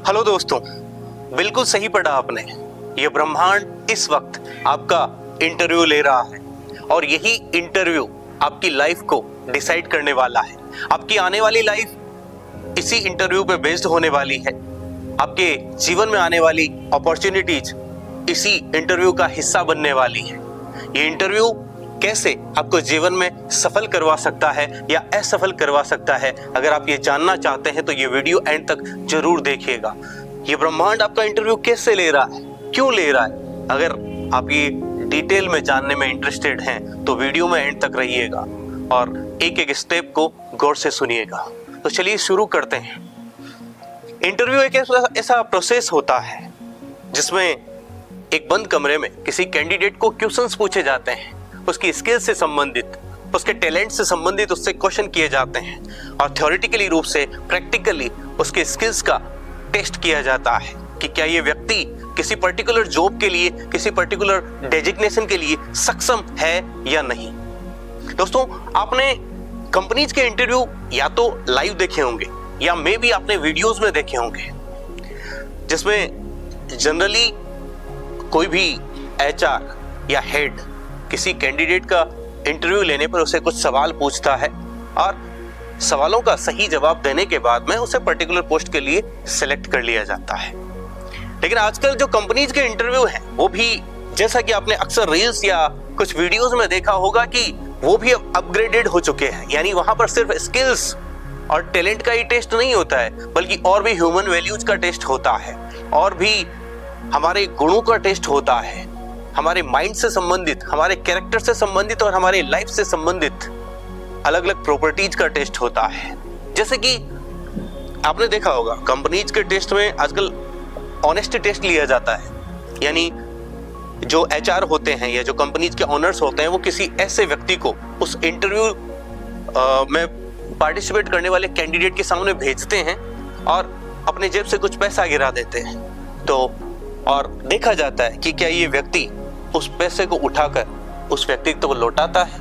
Hello दोस्तों, बिल्कुल सही पढ़ा आपने। ये ब्रह्मांड इस वक्त आपका इंटरव्यू ले रहा है और यही इंटरव्यू आपकी लाइफ को डिसाइड करने वाला है। आपकी आने वाली लाइफ इसी इंटरव्यू पे बेस्ड होने वाली है। आपके जीवन में आने वाली अपॉर्चुनिटीज इसी इंटरव्यू का हिस्सा बनने वाली है। ये इंटरव्यू कैसे आपको जीवन में सफल करवा सकता है या असफल करवा सकता है, अगर आप ये जानना चाहते हैं तो ये वीडियो एंड तक जरूर देखिएगा। ये ब्रह्मांड आपका इंटरव्यू कैसे ले रहा है, क्यों ले रहा है, अगर आप ये डिटेल में जानने में इंटरेस्टेड हैं तो वीडियो में एंड तक रहिएगा और एक एक स्टेप को गौर से सुनिएगा। तो चलिए शुरू करते हैं। इंटरव्यू एक ऐसा प्रोसेस होता है जिसमें एक बंद कमरे में किसी कैंडिडेट को क्वेश्चंस पूछे जाते हैं, उसकी स्किल से संबंधित, उसके टैलेंट से संबंधित उससे क्वेश्चन किए जाते हैं और थ्योरेटिकली रूप से प्रैक्टिकली उसके स्किल्स का टेस्ट किया जाता है कि क्या ये व्यक्ति किसी पर्टिकुलर जॉब के लिए, किसी पर्टिकुलर डेजिग्नेशन के लिए सक्षम है या नहीं। दोस्तों, आपने कंपनीज के इंटरव्यू या तो लाइव देखे होंगे या मे भी आपने वीडियोस में देखे होंगे, जिसमें जनरली कोई भी एचआर या हेड किसी कैंडिडेट का इंटरव्यू लेने पर उसे कुछ सवाल पूछता है और सवालों का सही जवाब देने के बाद में उसे पर्टिकुलर पोस्ट के लिए सिलेक्ट कर लिया जाता है। लेकिन आजकल जो कंपनीज के इंटरव्यू हैं वो भी, जैसा कि आपने अक्सर रील्स या कुछ वीडियोस में देखा होगा, कि वो भी अपग्रेडेड हो चुके हैं। यानी वहां पर सिर्फ स्किल्स और टैलेंट का ही टेस्ट नहीं होता है, बल्कि और भी ह्यूमन वैल्यूज का टेस्ट होता है और भी हमारे गुणों का टेस्ट होता है, हमारे माइंड से संबंधित, हमारे कैरेक्टर से संबंधित और हमारे लाइफ से संबंधित अलग अलग प्रॉपर्टीज का टेस्ट होता है। जैसे कि आपने देखा होगा कंपनीज के टेस्ट में आजकल ऑनेस्टी टेस्ट लिया जाता है। यानी जो एचआर होते हैं या जो कंपनीज के ओनर्स होते हैं वो किसी ऐसे व्यक्ति को उस इंटरव्यू में पार्टिसिपेट करने वाले कैंडिडेट के सामने भेजते हैं और अपने जेब से कुछ पैसा गिरा देते हैं। तो और देखा जाता है कि क्या ये व्यक्ति उस पैसे को उठाकर उस व्यक्ति को लौटाता है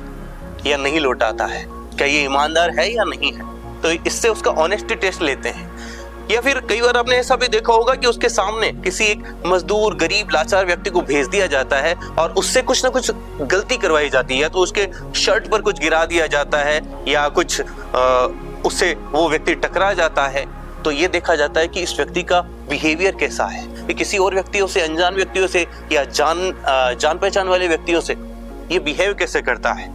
या नहीं लौटाता है, क्या ये ईमानदार है या नहीं है। तो इससे उसका ऑनेस्टी टेस्ट लेते हैं। या फिर कई बार आपने ऐसा भी देखा होगा कि उसके सामने किसी एक मजदूर, गरीब, लाचार व्यक्ति को भेज दिया जाता है और उससे कुछ ना कुछ गलती करवाई जाती है, या तो उसके शर्ट पर कुछ गिरा दिया जाता है या कुछ उससे वो व्यक्ति टकरा जाता है। तो ये देखा जाता है कि इस व्यक्ति का बिहेवियर कैसा है, ये किसी और व्यक्तियों से, अनजान व्यक्तियों से या जान पहचान वाले व्यक्तियों से ये बिहेव कैसे करता है।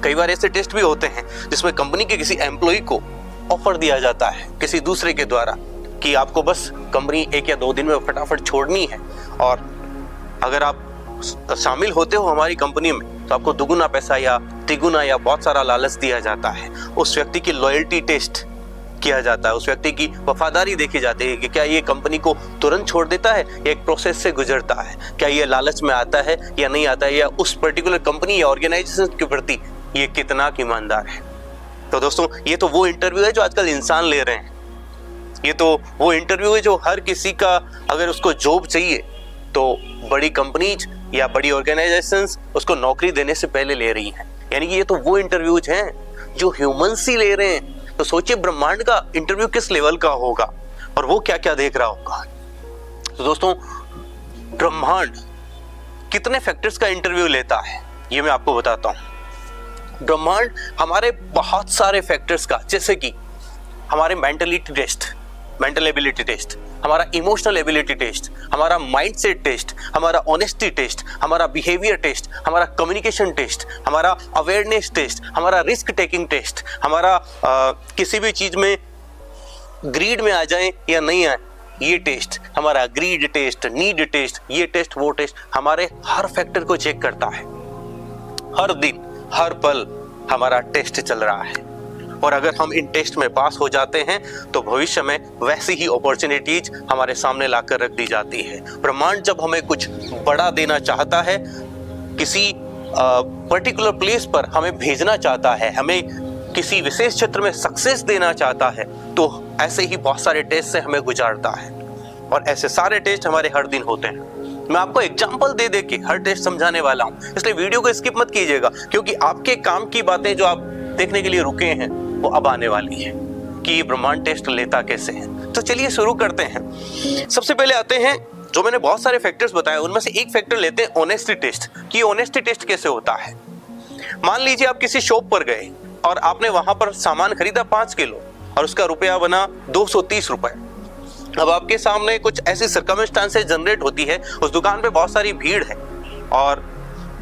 कई बार ऐसे टेस्ट भी होते हैं जिसमें कंपनी के किसी एम्प्लॉय को ऑफर दिया जाता है किसी दूसरे के द्वारा कि आपको बस कंपनी 1 या 2 दिन में फटाफट छोड़नी है और अगर आप शामिल होते हो हमारी कंपनी में तो आपको दुगुना पैसा या तिगुना या बहुत सारा लालच दिया जाता है। उस व्यक्ति की लॉयल्टी टेस्ट किया जाता है, उस व्यक्ति की वफादारी देखी जाती है कि क्या ये कंपनी को तुरंत छोड़ देता है या एक प्रोसेस से गुजरता है, क्या ये लालच में आता है या नहीं आता है, या उस पर्टिकुलर कंपनी या ऑर्गेनाइजेशन के प्रति ये कितना ईमानदार है। तो दोस्तों, ये तो वो इंटरव्यू है जो आजकल इंसान ले रहे हैं। ये तो वो इंटरव्यू है जो हर किसी का, अगर उसको जॉब चाहिए तो बड़ी कंपनीज या बड़ी ऑर्गेनाइजेशंस उसको नौकरी देने से पहले ले रही हैं। यानी कि ये तो वो इंटरव्यूज हैं जो ह्यूमंस ही ले रहे हैं। तो सोचिए ब्रह्मांड का इंटरव्यू किस लेवल का होगा और वो क्या क्या देख रहा होगा। तो दोस्तों, ब्रह्मांड कितने फैक्टर्स का इंटरव्यू लेता है ये मैं आपको बताता हूं। ब्रह्मांड हमारे बहुत सारे फैक्टर्स का, जैसे कि हमारे mentality test, mental ability test, हमारा इमोशनल एबिलिटी टेस्ट, हमारा माइंडसेट टेस्ट, हमारा ऑनेस्टी टेस्ट, हमारा बिहेवियर टेस्ट, हमारा कम्युनिकेशन टेस्ट, हमारा अवेयरनेस टेस्ट, हमारा रिस्क टेकिंग टेस्ट, हमारा किसी भी चीज में ग्रीड में आ जाए या नहीं आए ये टेस्ट, हमारा ग्रीड टेस्ट, नीड टेस्ट, ये टेस्ट वो टेस्ट, हमारे हर फैक्टर को चेक करता है। हर दिन हर पल हमारा टेस्ट चल रहा है और अगर हम इन टेस्ट में पास हो जाते हैं तो भविष्य में वैसी ही अपॉर्चुनिटीज हमारे सामने लाकर रख दी जाती है। ब्रह्मांड जब हमें कुछ बड़ा देना चाहता है, किसी पर्टिकुलर प्लेस पर हमें भेजना चाहता है, हमें किसी विशेष क्षेत्र में सक्सेस देना चाहता है, तो ऐसे ही बहुत सारे टेस्ट से हमें गुजारता है और ऐसे सारे टेस्ट हमारे हर दिन होते हैं। मैं आपको एग्जांपल दे के हर टेस्ट समझाने वाला हूं, इसलिए वीडियो को स्किप मत कीजिएगा, क्योंकि आपके काम की बातें जो आप देखने के लिए रुके हैं वो अब आने वाली है कि ये ब्रह्मांड टेस्ट लेता कैसे है। तो चलिए शुरू करते हैं। सबसे पहले आते हैं, जो मैंने बहुत सारे फैक्टर्स बताए उनमें से एक फैक्टर लेते हैं ऑनेस्टी टेस्ट, कि ऑनेस्टी टेस्ट कैसे होता है। मान लीजिए आप किसी शॉप पर गए और आपने वहां पर सामान खरीदा 5 किलो और उसका रुपया बना 230 रुपए। अब आपके सामने कुछ ऐसी सर्कमस्टांसेस जनरेट होती है, उस दुकान पे बहुत सारी भीड़ है और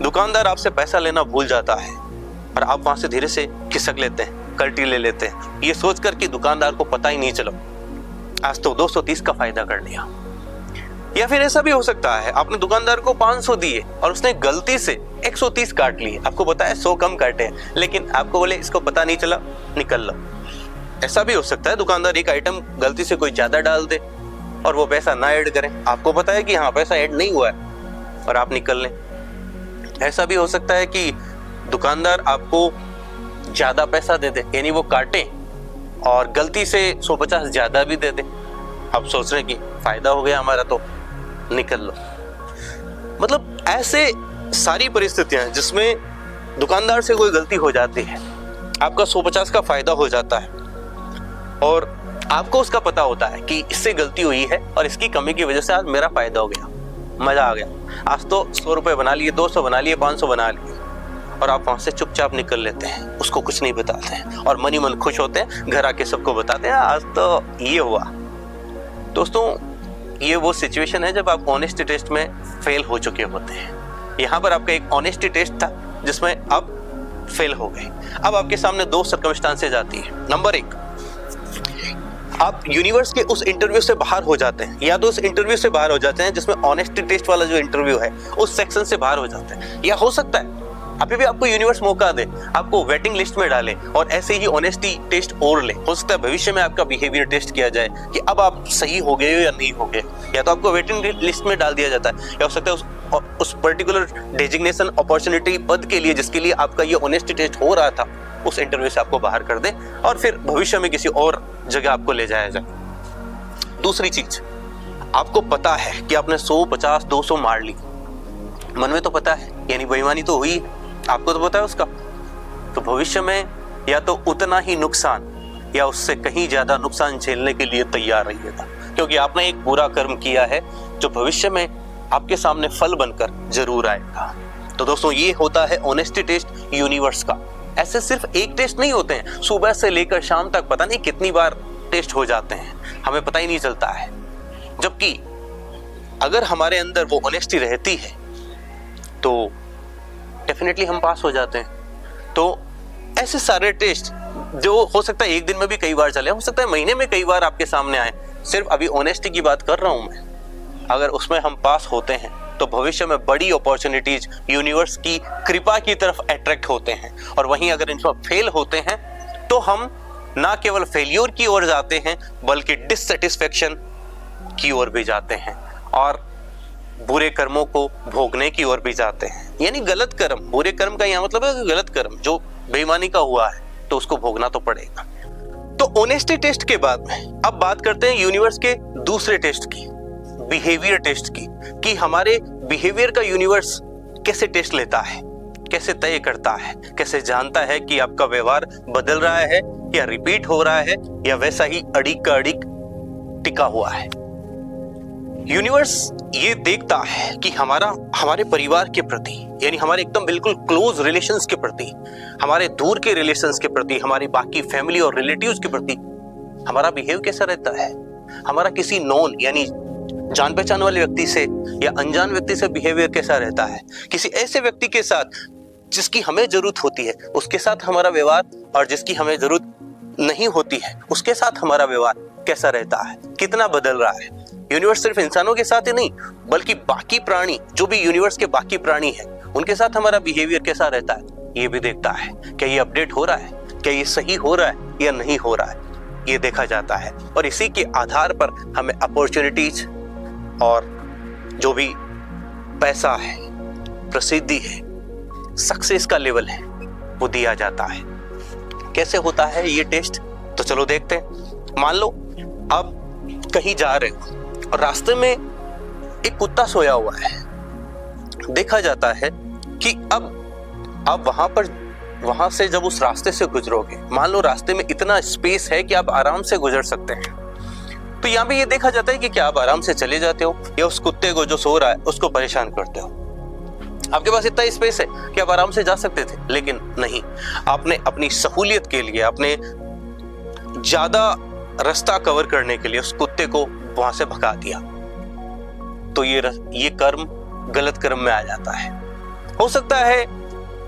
दुकानदार आपसे पैसा लेना भूल जाता है और आप वहां से धीरे से खिसक लेते हैं, कल्टी ले लेते हैं, ये सोचकर कि दुकानदार को पता ही नहीं चला, आज तो 230 का फायदा कर लिया। या फिर ऐसा भी हो सकता है आपने दुकानदार को 500 दिए और उसने गलती से 130 काट लिए, आपको पता है 100 कम काटे हैं, लेकिन आपको बोले इसको पता नहीं चला, निकल लो। ऐसा भी हो सकता है दुकानदार एक आइटम गलती से कोई ज्यादा डाल दे और वो पैसा ना ऐड करें, आपको पता है कि हाँ पैसा ऐड नहीं हुआ है और आप निकल लें। ऐसा भी हो सकता है कि दुकानदार आपको ज्यादा पैसा दे दे, यानी वो काटे और गलती से 150 ज्यादा भी दे दे, आप सोच रहे हैं कि फायदा हो गया हमारा तो निकल लो। मतलब ऐसे सारी परिस्थितियां जिसमें दुकानदार से कोई गलती हो जाती है, आपका 150 का फायदा हो जाता है और आपको उसका पता होता है कि इससे गलती हुई है और इसकी कमी की वजह से आज मेरा फायदा हो गया, मजा आ गया, आज तो 100 रुपए बना लिए, 200 बना लिए, 500 बना लिए, और आप वहां से चुपचाप निकल लेते हैं, उसको कुछ नहीं बताते हैं और मन ही मन खुश होते हैं, घर आके सबको बताते हैं आज तो ये हुआ। दोस्तों ये वो सिचुएशन है जब आप ऑनेस्टी टेस्ट में फेल हो चुके होते हैं। यहाँ पर आपका एक ऑनेस्टी टेस्ट था जिसमें आप फेल हो गए। अब आपके सामने 2 सर्कमस्टांसेस आती है। नंबर 1, आप यूनिवर्स के उस इंटरव्यू से बाहर हो जाते हैं, या तो उस इंटरव्यू से बाहर हो जाते हैं जिसमें ऑनेस्टी टेस्ट वाला जो इंटरव्यू है उस सेक्शन से बाहर हो जाते हैं, या हो सकता है अभी भी आपको यूनिवर्स मौका दे, आपको वेटिंग लिस्ट में डाले और ऐसे ही ऑनेस्टी टेस्ट और ले। हो सकता है भविष्य में आपका बिहेवियर टेस्ट किया जाए कि अब आप सही हो गए हो या नहीं हो गए, या तो आपको वेटिंग लिस्ट में डाल दिया जाता है, या हो सकता है उस पर्टिकुलर डेजिग्नेशन अपॉर्चुनिटी पद के लिए जिसके लिए आपका ये ऑनेस्टी टेस्ट हो रहा था उस इंटरव्यू से आपको बाहर कर दे और फिर भविष्य में किसी और जगह आपको ले जाया जाए। दूसरी चीज, आपको पता है कि आपने 100, 50, 200 मार ली, मन में तो पता है, यानी बेईमानी तो हुई, आपको तो पता है उसका, तो भविष्य में या तो उतना ही नुकसान या उससे कहीं ज्यादा नुकसान झेलने के लिए तैयार रहिएगा, क्योंकि आपने एक बुरा कर्म किया है जो भविष्य में आपके सामने फल बनकर जरूर आएगा। तो दोस्तों ये होता है ऑनेस्टी टेस्ट यूनिवर्स का। ऐसे सिर्फ एक टेस्ट नहीं होते हैं, सुबह से लेकर शाम तक पता नहीं कितनी बार टेस्ट हो जाते हैं, हमें पता ही नहीं चलता है। जबकि अगर हमारे अंदर वो ऑनेस्टी रहती है तो डेफिनेटली हम पास हो जाते हैं। तो ऐसे सारे टेस्ट जो हो सकता है एक दिन में भी कई बार चले, हो सकता है महीने में कई बार आपके सामने आए, सिर्फ अभी ऑनेस्टी की बात कर रहा हूं मैं, अगर उसमें हम पास होते हैं तो भविष्य में बड़ी अपॉर्चुनिटीज यूनिवर्स की कृपा की तरफ अट्रैक्ट होते हैं, और वहीं अगर इनमें फेल होते हैं तो हम ना केवल फेलियर की ओर जाते हैं बल्कि डिससेटिस्फेक्शन की ओर भी जाते हैं और बुरे कर्मों को भोगने की ओर भी जाते हैं। यानी गलत कर्म, बुरे कर्म का यह मतलब है कि गलत कर्म जो बेईमानी का हुआ है तो उसको भोगना तो पड़ेगा। तो ऑनेस्टी टेस्ट के बाद में अब बात करते हैं यूनिवर्स के दूसरे टेस्ट की, बिहेवियर टेस्ट की, कि हमारे बिहेवियर का यूनिवर्स कैसे टेस्ट लेता है, कैसे तय करता है, कैसे जानता है कि आपका व्यवहार बदल रहा है या रिपीट हो रहा है या वैसा ही अड़िग का अड़िग टिका हुआ है। यूनिवर्स ये देखता है कि हमारे परिवार के प्रति, यानी हमारे एकदम बिल्कुल क्लोज रिलेशंस के प्रति, हमारे दूर के रिलेशंस के प्रति, हमारी बाकी फैमिली और रिलेटिव्स के प्रति हमारा बिहेव कैसा रहता है, हमारा किसी नॉन यानी जान पहचान वाले व्यक्ति से या अनजान व्यक्ति से बिहेवियर कैसा रहता है, किसी ऐसे व्यक्ति के साथ जिसकी हमें जरूरत होती है उसके साथ हमारा व्यवहार, और जिसकी हमें जरूरत नहीं होती है उसके साथ हमारा व्यवहार कैसा रहता है, कितना बदल रहा है। यूनिवर्स सिर्फ इंसानों के साथ ही नहीं बल्कि बाकी प्राणी, जो भी यूनिवर्स के बाकी प्राणी हैं, उनके साथ हमारा बिहेवियर कैसा रहता है ये भी देखता है। क्या ये अपडेट हो रहा है, क्या ये सही हो रहा है या नहीं हो रहा है, ये देखा जाता है, और इसी के आधार पर हमें अपॉर्चुनिटीज और जो भी पैसा है, प्रसिद्धि है, सक्सेस का लेवल है वो दिया जाता है। कैसे होता है ये टेस्ट, तो चलो देखते हैं। मान लो आप कहीं जा रहे हो और रास्ते में एक कुत्ता सोया हुआ है, देखा जाता है कि अब आप वहां से जब उस रास्ते से गुजरोगे, मान लो रास्ते में इतना स्पेस है कि आप आराम से गुजर सकते हैं, तो तो यहाँ पे ये देखा जाता है कि क्या आप आराम से चले जाते हो या उस कुत्ते को जो सो रहा है उसको परेशान करते हो। आपके पास इतना स्पेस है कि आप आराम से जा सकते थे, लेकिन नहीं, आपने अपनी सहूलियत के लिए, आपने ज्यादा रास्ता कवर करने के लिए उस कुत्ते को वहां से भगा दिया। तो ये कर्म गलत कर्म में आ जाता है। हो सकता है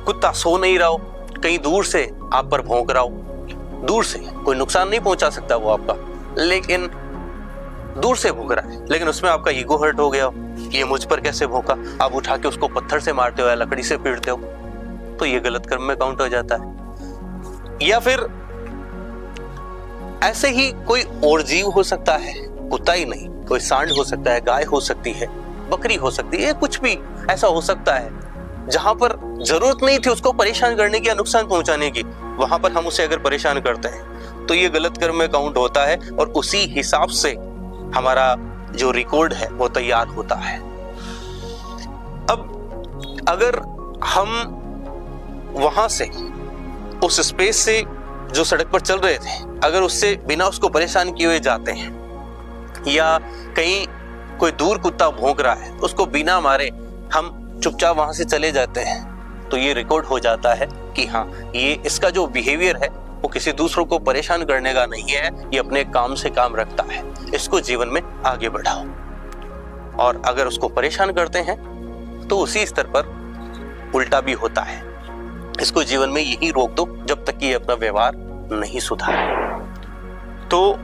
कुत्ता सो नहीं रहा हो, कहीं दूर से आप पर भौंक रहा हो, दूर से कोई नुकसान नहीं पहुंचा सकता वो आपका, लेकिन दूर से भौंक रहा है, लेकिन उसमें आपका ईगो हर्ट हो गया हो, ये मुझ पर कैसे भौंका, आप उठा के उसको पत्थर से मारते हो या लकड़ी से पीटते हो, तो ये गलत कर्म में काउंट हो जाता है। या फिर ऐसे ही कोई और जीव हो सकता है, कुत्ता ही नहीं, कोई सांड हो सकता है, गाय हो सकती है, बकरी हो सकती है, कुछ भी ऐसा हो सकता है जहां पर जरूरत नहीं थी उसको परेशान करने की या नुकसान पहुंचाने की, वहां पर हम उसे अगर परेशान करते हैं तो ये गलत कर्म में काउंट होता है और उसी हिसाब से हमारा जो रिकॉर्ड है वो तैयार होता है। अब अगर हम वहां से उस स्पेस से जो सड़क पर चल रहे थे, अगर उससे बिना उसको परेशान किए हुए जाते हैं या कहीं कोई दूर कुत्ता भौंक रहा है उसको बिना मारे हम चुपचाप वहां से चले जाते हैं, तो ये रिकॉर्ड हो जाता है कि हाँ, ये इसका जो बिहेवियर है वो किसी दूसरों को परेशान करने का नहीं है, ये अपने काम से काम रखता है, इसको जीवन में आगे बढ़ाओ। और अगर उसको परेशान करते हैं तो उसी स्तर पर उल्टा भी होता है, इसको जीवन में यही रोक दो जब तक कि ये अपना व्यवहार नहीं सुधारे। तो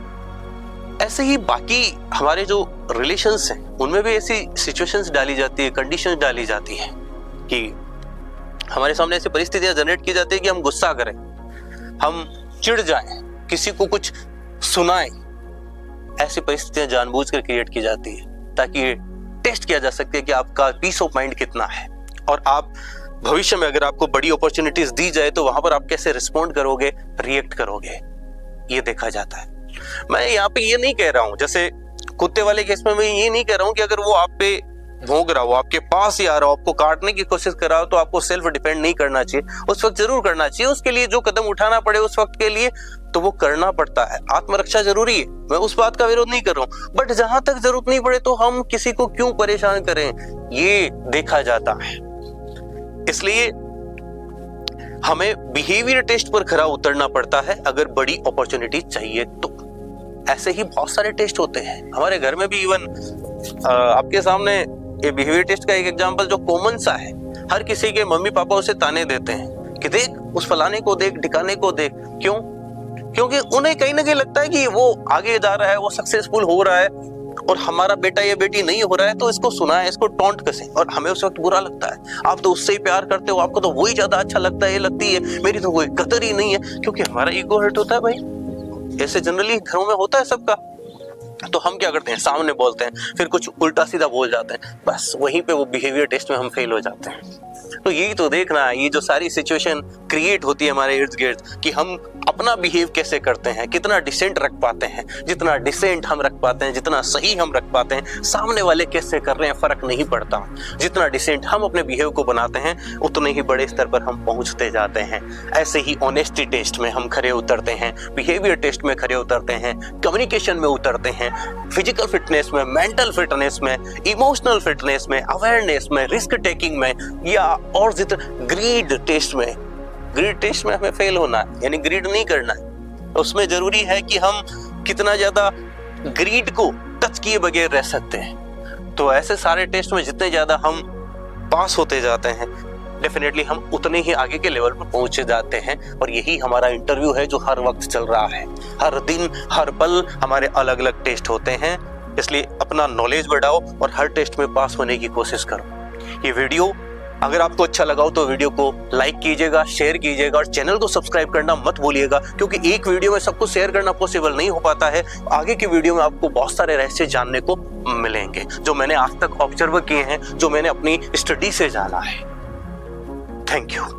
ऐसे ही बाकी हमारे जो रिलेशंस हैं उनमें भी ऐसी सिचुएशंस डाली जाती है, कंडीशंस डाली जाती है कि हमारे सामने ऐसी परिस्थितियां जनरेट की जाती है कि हम गुस्सा करें, हम चिढ़ जाएं, किसी को कुछ सुनाएं। ऐसी परिस्थितियां जानबूझकर क्रिएट की जाती है ताकि टेस्ट किया जा सके कि आपका पीस ऑफ माइंड कितना है और आप भविष्य में अगर आपको बड़ी अपॉर्चुनिटीज दी जाए तो वहां पर आप कैसे रिस्पॉन्ड करोगे, रिएक्ट करोगे, ये देखा जाता है। मैं यहाँ पे ये नहीं कह रहा हूं, जैसे कुत्ते वाले केस में मैं ये नहीं कह रहा हूं कि अगर वो आप पे भौंक रहा हो, आपके पास ही आ रहा हो, आपको काटने की कोशिश कर रहा हो, तो आपको सेल्फ डिफेंड नहीं करना चाहिए। उस वक्त जरूर करना चाहिए, उसके लिए जो कदम उठाना पड़े उस वक्त के लिए तो वो करना पड़ता है। आत्मरक्षा जरूरी है, मैं उस बात का विरोध नहीं कर रहा हूँ, बट जहां तक जरूरत नहीं पड़े तो हम किसी को क्यों परेशान करें, ये देखा जाता है। इसलिए हमें बिहेवियर टेस्ट पर खरा उतरना पड़ता है अगर बड़ी अपॉर्चुनिटी चाहिए तो। ऐसे ही बहुत सारे टेस्ट होते हैं हमारे घर में भी। इवन आपके सामने ये बिहेवियर टेस्ट का एक एग्जांपल जो कॉमन सा है, हर किसी के मम्मी पापा उसे ताने देते हैं कि देख उस फलाने को देख, ढिकाने को देख। क्यों? क्योंकि उन्हें कहीं ना कहीं लगता है कि वो आगे जा रहा है, वो सक्सेसफुल हो रहा है और हमारा बेटा या बेटी नहीं हो रहा है, तो इसको सुना है, इसको टॉन्ट कसे, और हमें उस वक्त बुरा लगता है। आप तो उससे ही प्यार करते हो, आपको तो वही ज्यादा अच्छा लगता है, ये लगती है, मेरी तो कोई कदर ही नहीं है, क्योंकि हमारा ईगो हर्ट होता है भाई। ऐसे जनरली घरों में होता है सबका। तो हम क्या करते हैं, सामने बोलते हैं, फिर कुछ उल्टा सीधा बोल जाते हैं, बस वहीं पे वो बिहेवियर टेस्ट में हम फेल हो जाते हैं। तो यही तो देखना है, ये जो सारी सिचुएशन क्रिएट होती है हमारे इर्द गिर्द कि हम अपना बिहेव कैसे करते हैं, कितना डिसेंट रख पाते हैं। जितना डिसेंट हम रख पाते हैं, जितना सही हम रख पाते हैं, सामने वाले कैसे कर रहे हैं फर्क नहीं पड़ता। जितना डिसेंट हम अपने बिहेव को बनाते हैं उतने ही बड़े स्तर पर हम पहुंचते जाते हैं। ऐसे ही ऑनेस्टी टेस्ट में हम खरे उतरते हैं, बिहेवियर टेस्ट में खरे उतरते हैं, कम्युनिकेशन में उतरते हैं, फिजिकल फिटनेस में, मेंटल फिटनेस में, इमोशनल फिटनेस में, अवेयरनेस में, रिस्क टेकिंग में, या और जितना ग्रीड टेस्ट में। ग्रीड टेस्ट में हमें फेल होना है, यानी ग्रीड नहीं करना है। उसमें जरूरी है कि हम कितना ज्यादा ग्रीड को टच किए बगैर रह सकते हैं। तो ऐसे सारे टेस्ट में जितने ज्यादा हम पास होते जाते हैं, डेफिनेटली हम उतने ही आगे के लेवल पर पहुंचे जाते हैं। और यही हमारा इंटरव्यू है जो हर वक्त चल रहा है। हर दिन हर पल हमारे अलग अलग टेस्ट होते हैं, इसलिए अपना नॉलेज बढ़ाओ और हर टेस्ट में पास होने की कोशिश करो। ये वीडियो अगर आपको अच्छा लगा हो तो वीडियो को लाइक कीजिएगा, शेयर कीजिएगा और चैनल को सब्सक्राइब करना मत भूलिएगा, क्योंकि एक वीडियो में सबको शेयर करना पॉसिबल नहीं हो पाता है। आगे की वीडियो में आपको बहुत सारे रहस्य जानने को मिलेंगे जो मैंने आज तक ऑब्जर्व किए हैं, जो मैंने अपनी स्टडी से जाना है। Thank you.